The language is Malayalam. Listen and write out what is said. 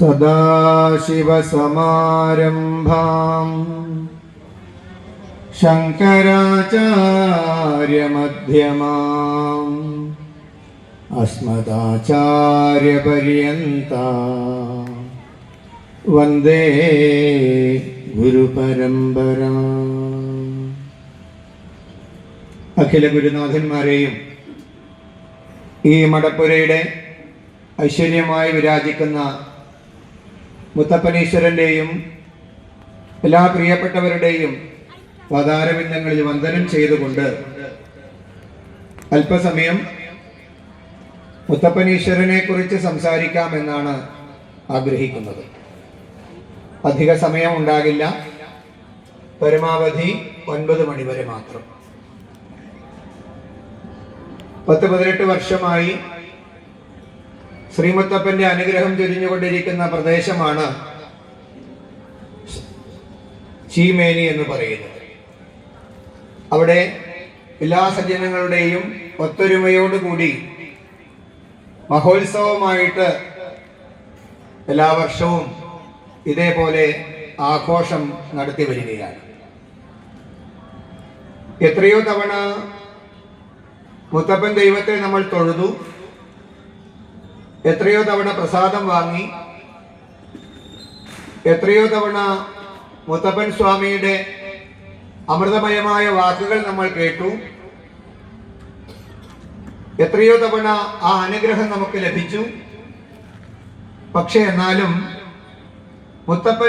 സദാശിവസമാരംഭാം ശങ്കരാചാര്യമധ്യമാം അസ്മദാചാര്യപര്യന്താം വന്ദേ ഗുരുപരമ്പരാ. അഖില ഗുരുനാഥന്മാരെയും ഈ മടപ്പുരയുടെ ഐശ്വര്യമായി വിരാജിക്കുന്ന മുത്തപ്പനീശ്വരൻ്റെയും എല്ലാ പ്രിയപ്പെട്ടവരുടെയും പാതാരവിന്ദങ്ങളിൽ വന്ദനം ചെയ്തുകൊണ്ട് അല്പസമയം മുത്തപ്പനീശ്വരനെ കുറിച്ച് സംസാരിക്കാമെന്നാണ് ആഗ്രഹിക്കുന്നത്. അധിക സമയം ഉണ്ടാകില്ല, പരമാവധി 9 മണി വരെ മാത്രം. 10-18 വർഷമായി ശ്രീമുത്തപ്പന്റെ അനുഗ്രഹം ചൊരിഞ്ഞുകൊണ്ടിരിക്കുന്ന പ്രദേശമാണ് ചീമേനി എന്ന് പറയുന്നത്. അവിടെ എല്ലാ സജ്ജനങ്ങളുടെയും ഒത്തൊരുമയോടുകൂടി മഹോത്സവമായിട്ട് എല്ലാ വർഷവും ഇതേപോലെ ആഘോഷം നടത്തി വരികയാണ്. എത്രയോ തവണ മുത്തപ്പൻ ദൈവത്തെ നമ്മൾ തൊഴുതു, എത്രയോ തവണ പ്രസാദം വാങ്ങി, എത്രയോ തവണ മുത്തപ്പൻ സ്വാമിയുടെ അമൃതമയമായ വാക്കുകൾ നമ്മൾ കേട്ടു, എത്രയോ തവണ ആ അനുഗ്രഹം നമുക്ക് ലഭിച്ചു. പക്ഷെ എന്നാലും മുത്തപ്പൻ